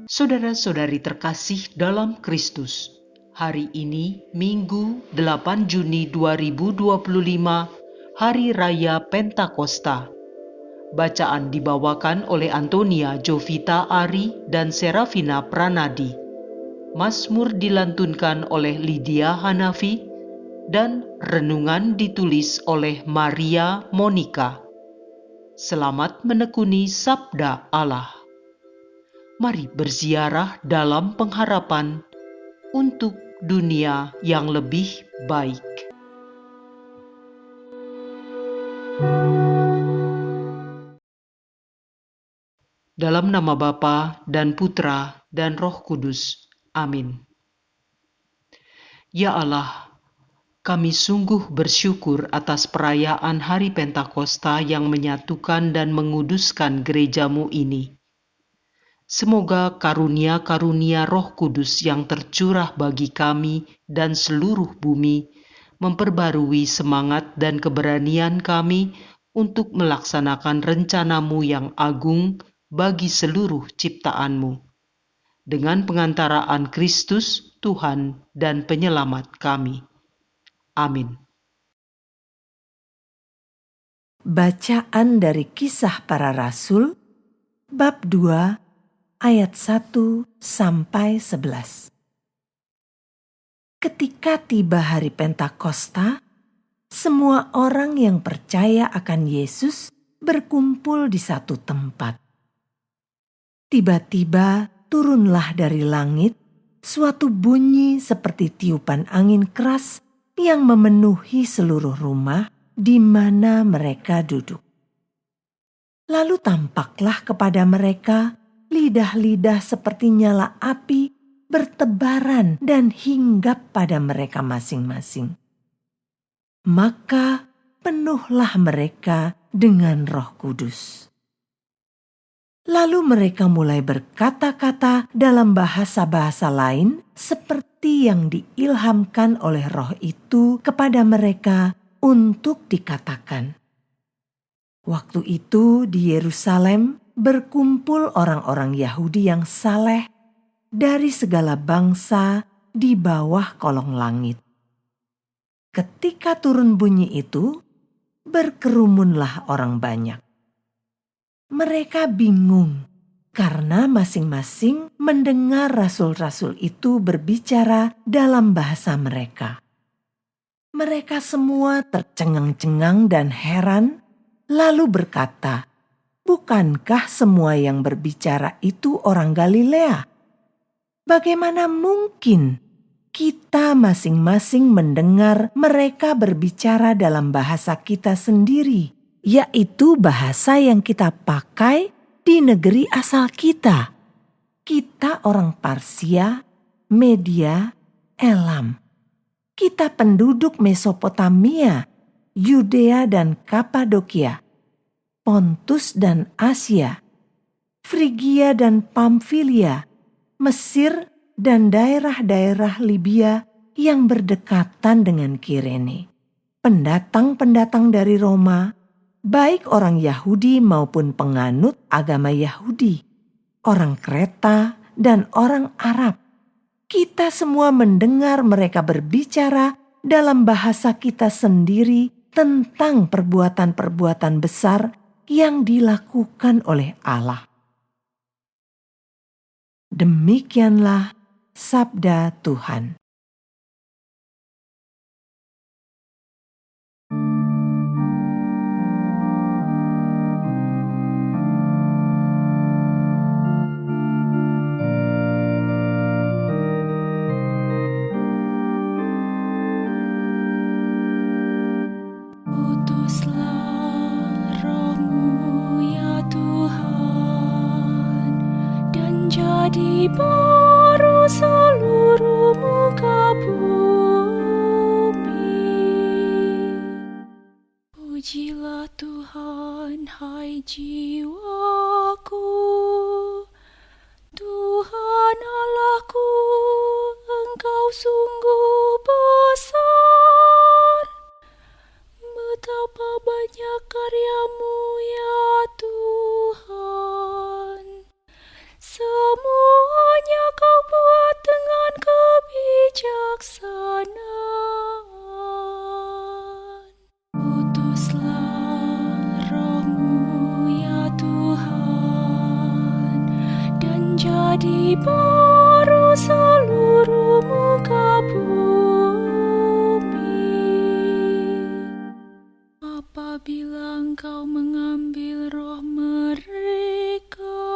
Saudara-saudari terkasih dalam Kristus, hari ini Minggu 8 Juni 2025, Hari Raya Pentakosta. Bacaan dibawakan oleh Antonia Jovita Ari dan Serafina Pranadi. Mazmur dilantunkan oleh Lydia Hanafi dan renungan ditulis oleh Maria Monica. Selamat menekuni Sabda Allah. Mari berziarah dalam pengharapan untuk dunia yang lebih baik. Dalam nama Bapa dan Putra dan Roh Kudus. Amin. Ya Allah, kami sungguh bersyukur atas perayaan Hari Pentakosta yang menyatukan dan menguduskan gerejamu ini. Semoga karunia-karunia Roh Kudus yang tercurah bagi kami dan seluruh bumi memperbarui semangat dan keberanian kami untuk melaksanakan rencanamu yang agung bagi seluruh ciptaanmu. Dengan pengantaraan Kristus, Tuhan dan Penyelamat kami. Amin. Bacaan dari Kisah Para Rasul, bab 2, ayat 1-11. Ketika tiba hari Pentakosta, semua orang yang percaya akan Yesus berkumpul di satu tempat. Tiba-tiba turunlah dari langit suatu bunyi seperti tiupan angin keras yang memenuhi seluruh rumah di mana mereka duduk. Lalu tampaklah kepada mereka lidah-lidah seperti nyala api bertebaran dan hinggap pada mereka masing-masing. Maka penuhlah mereka dengan Roh Kudus. Lalu mereka mulai berkata-kata dalam bahasa-bahasa lain seperti yang diilhamkan oleh Roh itu kepada mereka untuk dikatakan. Waktu itu di Yerusalem berkumpul orang-orang Yahudi yang saleh dari segala bangsa di bawah kolong langit. Ketika turun bunyi itu, berkerumunlah orang banyak. Mereka bingung karena masing-masing mendengar rasul-rasul itu berbicara dalam bahasa mereka. Mereka semua tercengang-cengang dan heran, lalu berkata, "Bukankah semua yang berbicara itu orang Galilea? Bagaimana mungkin kita masing-masing mendengar mereka berbicara dalam bahasa kita sendiri, yaitu bahasa yang kita pakai di negeri asal kita? Kita orang Parsia, Media, Elam. Kita penduduk Mesopotamia, Yudea dan Kapadokia, Pontus dan Asia, Frigia dan Pamfilia, Mesir dan daerah-daerah Libya yang berdekatan dengan Kirene. Pendatang-pendatang dari Roma, baik orang Yahudi maupun penganut agama Yahudi, orang Kreta dan orang Arab. Kita semua mendengar mereka berbicara dalam bahasa kita sendiri tentang perbuatan-perbuatan besar yang dilakukan oleh Allah." Demikianlah sabda Tuhan. Utuslah Roh-Mu ya Tuhan, dan jadi baru seluruh muka bumi. Pujilah Tuhan, hai jiwaku, Tuhan Allahku, Engkau sungguh besar. Betapa banyak karya-Mu ya Tuhan. Semua menjadi baru seluruh muka bumi. Apabila Engkau mengambil roh mereka,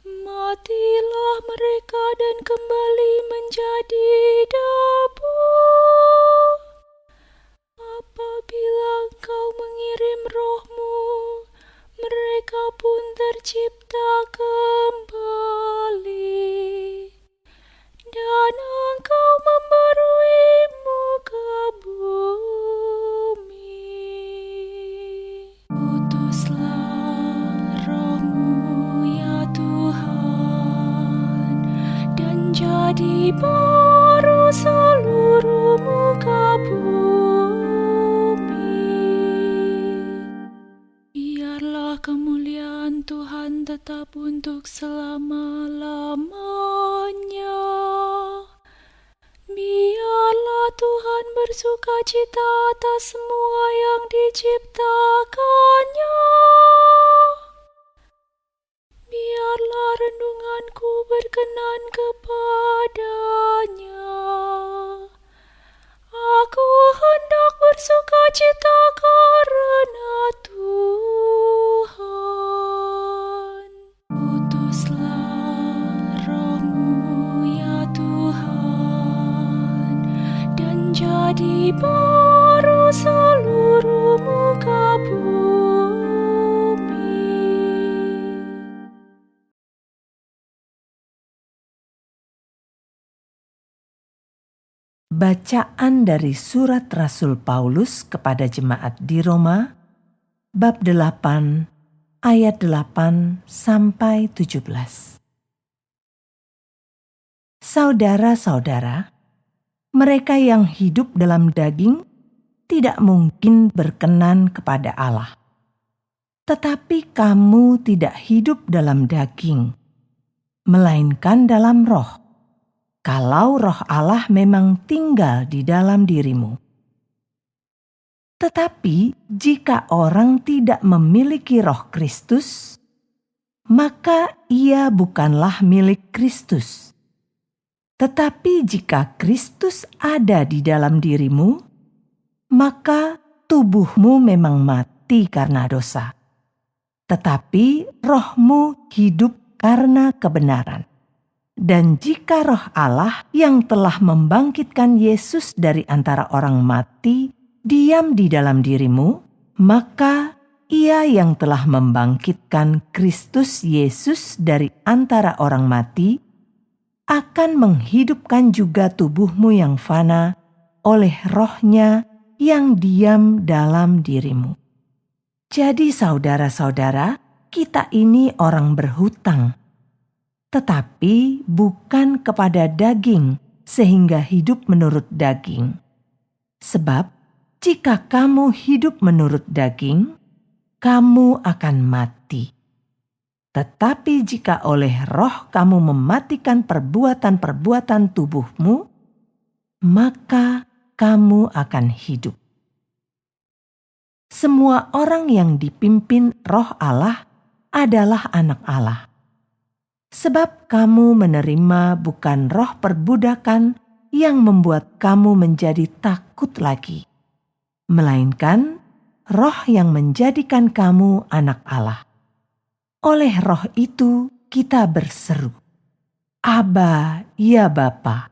matilah mereka dan kembali menjadi debu. Apabila Engkau mengirim roh-Mu, mereka pun tercipta kembali. Dan Engkau membarui muka bumi. Utuslah roh-Mu ya Tuhan, dan jadi baru seluruh muka bumi. Biarlah kemuliaan Tuhan tetap untuk selama-lamanya. Biarlah Tuhan bersukacita atas semua yang diciptakannya. Biarlah renunganku berkenan kepadanya. Aku hendak bersukacita karena Tuhan. Utuslah roh-Mu ya Tuhan, dan jadi baru seluruh muka bumi. Bacaan dari surat Rasul Paulus kepada jemaat di Roma, bab 8, ayat 8 sampai 17. Saudara-saudara, mereka yang hidup dalam daging tidak mungkin berkenan kepada Allah. Tetapi kamu tidak hidup dalam daging, melainkan dalam roh, kalau roh Allah memang tinggal di dalam dirimu. Tetapi jika orang tidak memiliki roh Kristus, maka ia bukanlah milik Kristus. Tetapi jika Kristus ada di dalam dirimu, maka tubuhmu memang mati karena dosa, tetapi rohmu hidup karena kebenaran. Dan jika roh Allah yang telah membangkitkan Yesus dari antara orang mati diam di dalam dirimu, maka Ia yang telah membangkitkan Kristus Yesus dari antara orang mati akan menghidupkan juga tubuhmu yang fana oleh rohnya yang diam dalam dirimu. Jadi saudara-saudara, kita ini orang berhutang, tetapi bukan kepada daging, sehingga hidup menurut daging. Sebab, jika kamu hidup menurut daging, kamu akan mati. Tetapi jika oleh roh kamu mematikan perbuatan-perbuatan tubuhmu, maka kamu akan hidup. Semua orang yang dipimpin roh Allah adalah anak Allah. Sebab kamu menerima bukan roh perbudakan yang membuat kamu menjadi takut lagi, melainkan roh yang menjadikan kamu anak Allah. Oleh roh itu kita berseru, Aba, ya Bapa.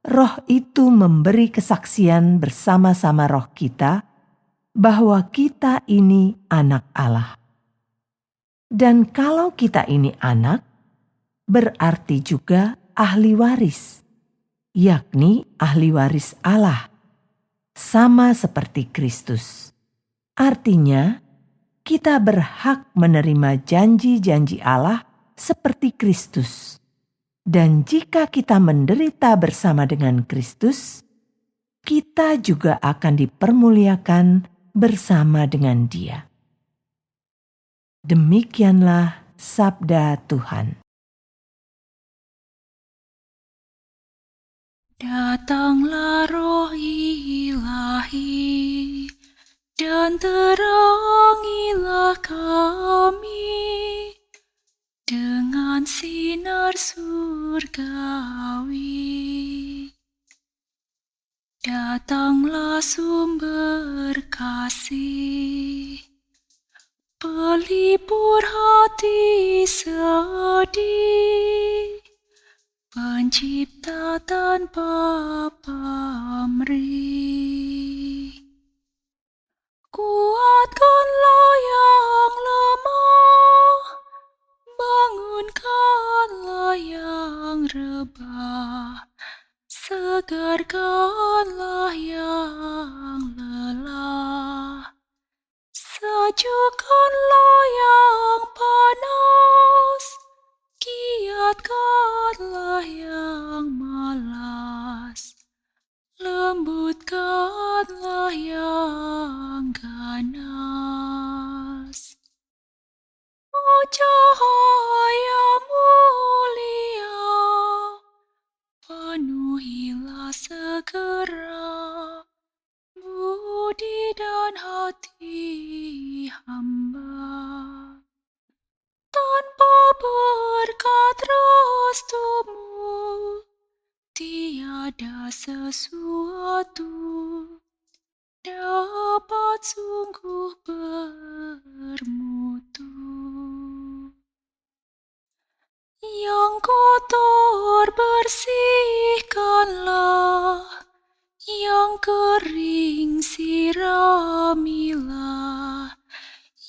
Roh itu memberi kesaksian bersama-sama roh kita bahwa kita ini anak Allah. Dan kalau kita ini anak, berarti juga ahli waris, yakni ahli waris Allah, sama seperti Kristus. Artinya, kita berhak menerima janji-janji Allah seperti Kristus. Dan jika kita menderita bersama dengan Kristus, kita juga akan dipermuliakan bersama dengan Dia. Demikianlah sabda Tuhan. Datanglah roh ilahi, dan terangilah kami. dengan sinar surgawi. Datanglah sumber kasih, pelipur hati sedih, pencipta tanpa pamrih. Kuatkanlah yang lemah, bangunkanlah yang rebah, segarkanlah yang lelah, sejukkanlah yang panas, kiatkanlah yang malas, lembutkanlah yang ganas. Oh cahaya mulia, penuhilah segera budi dan hati hamba. Tanpa berkat restumu, tiada sesuatu dapat sungguh bermutu. Yang kotor bersihkanlah, yang kering siramilah,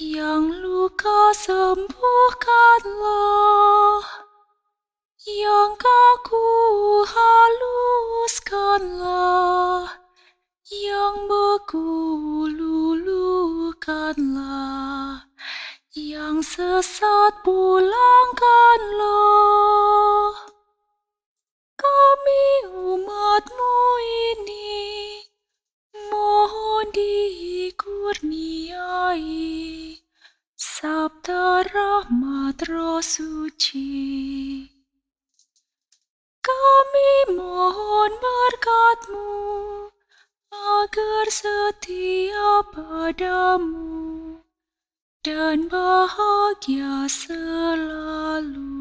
yang luka sembuhkanlah, yang kaku haluskanlah, yang beku luluhkanlah, yang sesat pulangkanlah. Kami umat-Mu ini mohon dikurniai sabda rahmat Roh Suci. Kami mohon berkat-Mu agar setia padamu dan bahagia selalu.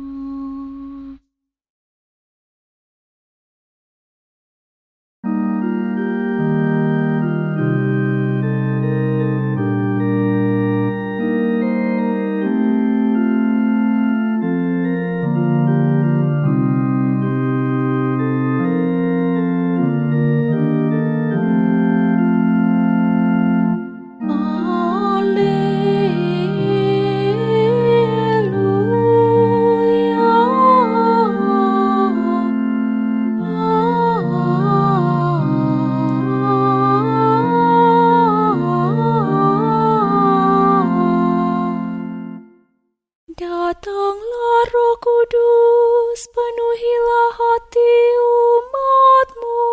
Datanglah Roh Kudus, penuhilah hati umat-Mu,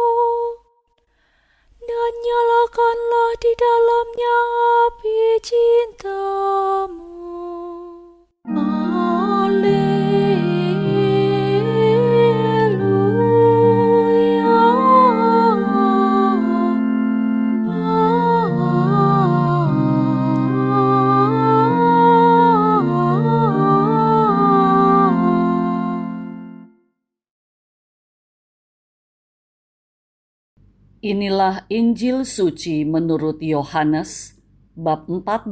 dan nyalakanlah di dalamnya api cinta-Mu. Inilah Injil suci menurut Yohanes bab 14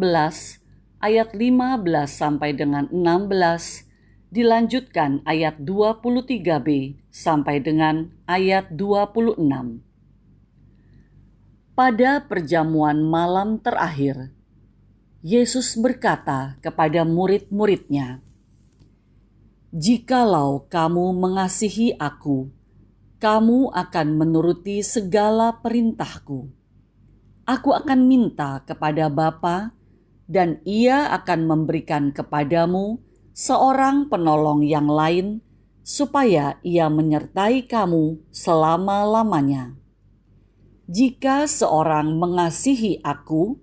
ayat 15 sampai dengan 16, dilanjutkan ayat 23b sampai dengan ayat 26. Pada perjamuan malam terakhir, Yesus berkata kepada murid-muridnya, "Jikalau kamu mengasihi Aku, kamu akan menuruti segala perintahku. Aku akan minta kepada Bapa, dan Ia akan memberikan kepadamu seorang penolong yang lain, supaya Ia menyertai kamu selama-lamanya. Jika seorang mengasihi Aku,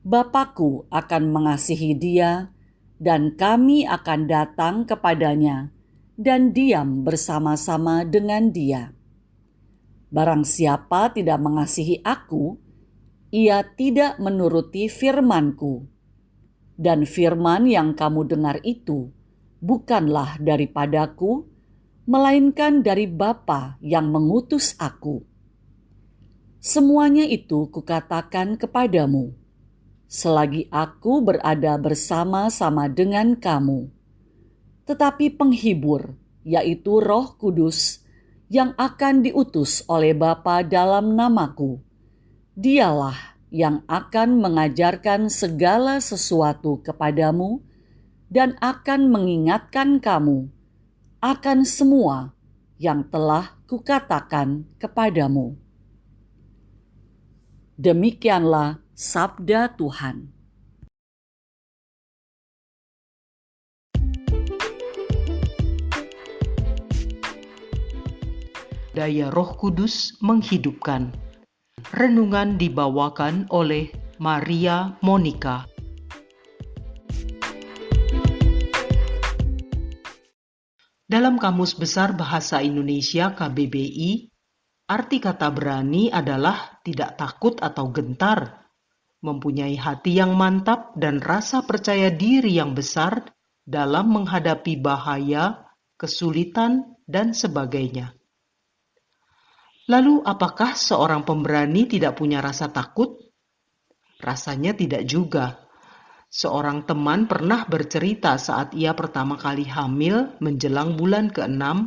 Bapa-Ku akan mengasihi dia, dan kami akan datang kepadanya dan diam bersama-sama dengan dia. Barang siapa tidak mengasihi Aku, ia tidak menuruti firman-Ku. Dan firman yang kamu dengar itu bukanlah daripadaku, melainkan dari Bapa yang mengutus aku. Semuanya itu kukatakan kepadamu, selagi aku berada bersama-sama dengan kamu. Tetapi penghibur, yaitu Roh Kudus, yang akan diutus oleh Bapa dalam namaku, Dialah yang akan mengajarkan segala sesuatu kepadamu dan akan mengingatkan kamu akan semua yang telah kukatakan kepadamu. Demikianlah sabda Tuhan. Daya Roh Kudus menghidupkan. Renungan dibawakan oleh Maria Monica. Dalam Kamus Besar Bahasa Indonesia KBBI, arti kata berani adalah tidak takut atau gentar, mempunyai hati yang mantap dan rasa percaya diri yang besar dalam menghadapi bahaya, kesulitan, dan sebagainya. Lalu apakah seorang pemberani tidak punya rasa takut? Rasanya tidak juga. Seorang teman pernah bercerita saat ia pertama kali hamil menjelang bulan ke-6,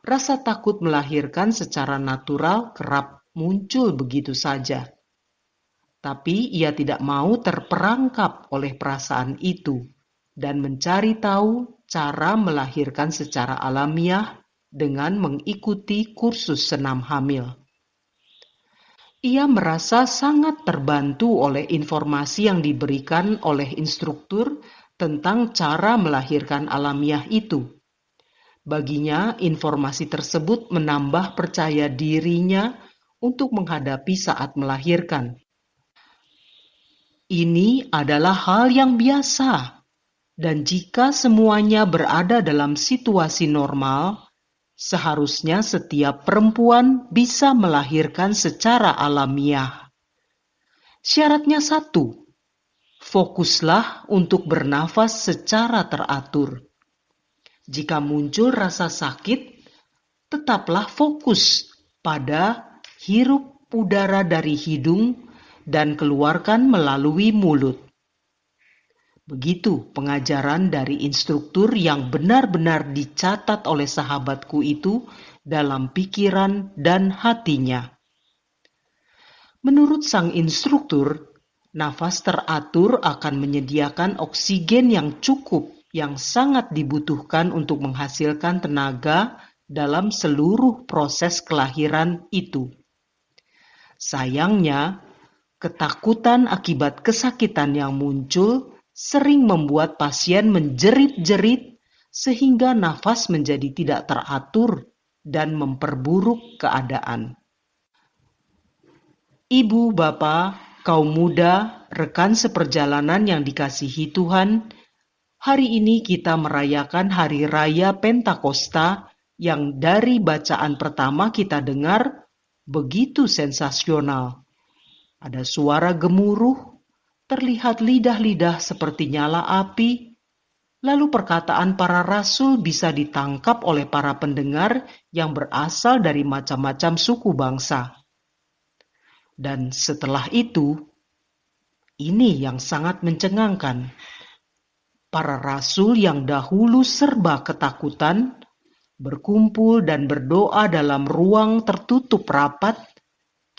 rasa takut melahirkan secara natural kerap muncul begitu saja. Tapi ia tidak mau terperangkap oleh perasaan itu dan mencari tahu cara melahirkan secara alamiah dengan mengikuti kursus senam hamil. Ia merasa sangat terbantu oleh informasi yang diberikan oleh instruktur tentang cara melahirkan alamiah itu. Baginya, informasi tersebut menambah percaya dirinya untuk menghadapi saat melahirkan. Ini adalah hal yang biasa, dan jika semuanya berada dalam situasi normal, seharusnya setiap perempuan bisa melahirkan secara alamiah. Syaratnya satu, fokuslah untuk bernafas secara teratur. Jika muncul rasa sakit, tetaplah fokus pada hirup udara dari hidung dan keluarkan melalui mulut. Begitu pengajaran dari instruktur yang benar-benar dicatat oleh sahabatku itu dalam pikiran dan hatinya. Menurut sang instruktur, nafas teratur akan menyediakan oksigen yang cukup yang sangat dibutuhkan untuk menghasilkan tenaga dalam seluruh proses kelahiran itu. Sayangnya, ketakutan akibat kesakitan yang muncul sering membuat pasien menjerit-jerit sehingga nafas menjadi tidak teratur dan memperburuk keadaan. Ibu, bapak, kaum muda, rekan seperjalanan yang dikasihi Tuhan, hari ini kita merayakan Hari Raya Pentakosta yang dari bacaan pertama kita dengar begitu sensasional. Ada suara gemuruh, terlihat lidah-lidah seperti nyala api, lalu perkataan para rasul bisa ditangkap oleh para pendengar yang berasal dari macam-macam suku bangsa. Dan setelah itu, ini yang sangat mencengangkan. Para rasul yang dahulu serba ketakutan, berkumpul dan berdoa dalam ruang tertutup rapat,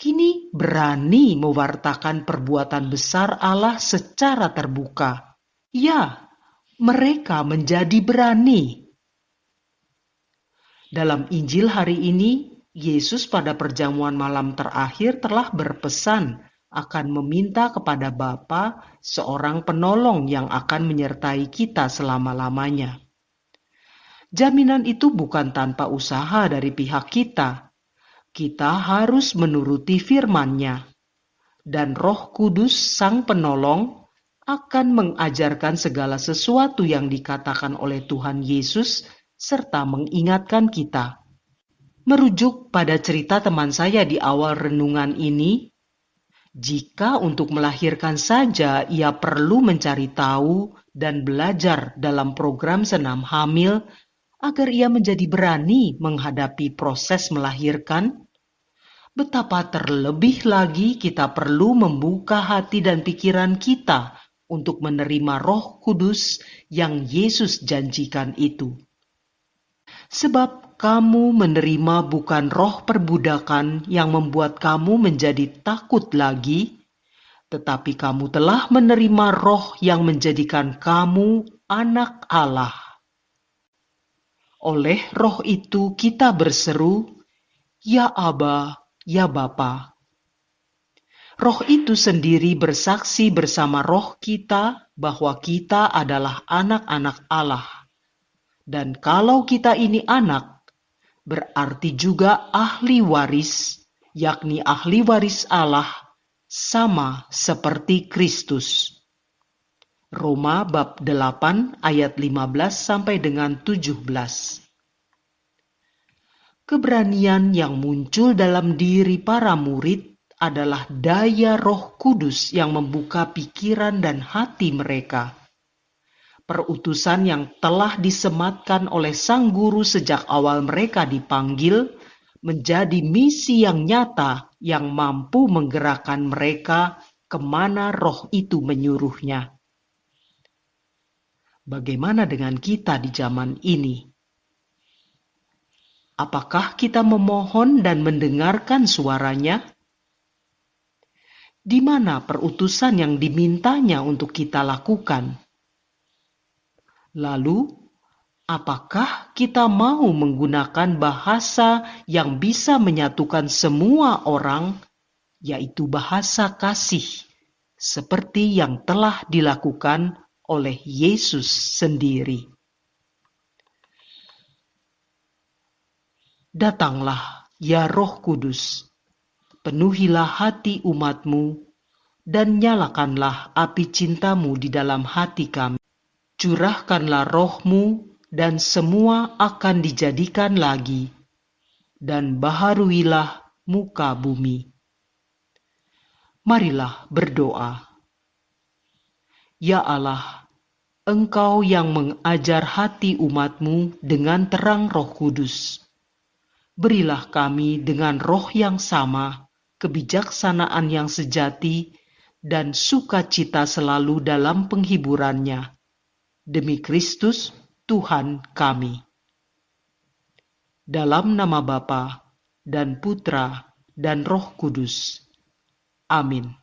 kini berani mewartakan perbuatan besar Allah secara terbuka. Ya, mereka menjadi berani. Dalam Injil hari ini, Yesus pada perjamuan malam terakhir telah berpesan akan meminta kepada Bapa seorang penolong yang akan menyertai kita selama-lamanya. Jaminan itu bukan tanpa usaha dari pihak kita. Kita harus menuruti firman-Nya. Dan Roh Kudus Sang Penolong akan mengajarkan segala sesuatu yang dikatakan oleh Tuhan Yesus serta mengingatkan kita. Merujuk pada cerita teman saya di awal renungan ini, Jika untuk melahirkan saja ia perlu mencari tahu dan belajar dalam program senam hamil agar ia menjadi berani menghadapi proses melahirkan, betapa terlebih lagi kita perlu membuka hati dan pikiran kita untuk menerima Roh Kudus yang Yesus janjikan itu. Sebab kamu menerima bukan roh perbudakan yang membuat kamu menjadi takut lagi, tetapi kamu telah menerima Roh yang menjadikan kamu anak Allah. Oleh Roh itu kita berseru, "Ya Aba, ya Bapa." Roh itu sendiri bersaksi bersama roh kita bahwa kita adalah anak-anak Allah. Dan kalau kita ini anak, berarti juga ahli waris, yakni ahli waris Allah, sama seperti Kristus. Roma bab 8 ayat 15 sampai dengan 17. Keberanian yang muncul dalam diri para murid adalah daya Roh Kudus yang membuka pikiran dan hati mereka. Perutusan yang telah disematkan oleh Sang Guru sejak awal mereka dipanggil menjadi misi yang nyata yang mampu menggerakkan mereka kemana Roh itu menyuruhnya. Bagaimana dengan kita di zaman ini? Apakah kita memohon dan mendengarkan suaranya? Di mana perutusan yang dimintanya untuk kita lakukan? Lalu, apakah kita mau menggunakan bahasa yang bisa menyatukan semua orang, yaitu bahasa kasih, seperti yang telah dilakukan oleh Yesus sendiri? Datanglah, ya Roh Kudus, penuhilah hati umat-Mu, dan nyalakanlah api cinta-Mu di dalam hati kami. Curahkanlah Roh-Mu, dan semua akan dijadikan lagi, dan baharuilah muka bumi. Marilah berdoa. Ya Allah, Engkau yang mengajar hati umat-Mu dengan terang Roh Kudus, berilah kami dengan roh yang sama, kebijaksanaan yang sejati, dan sukacita selalu dalam penghiburannya. Demi Kristus, Tuhan kami. Dalam nama Bapa dan Putra dan Roh Kudus. Amin.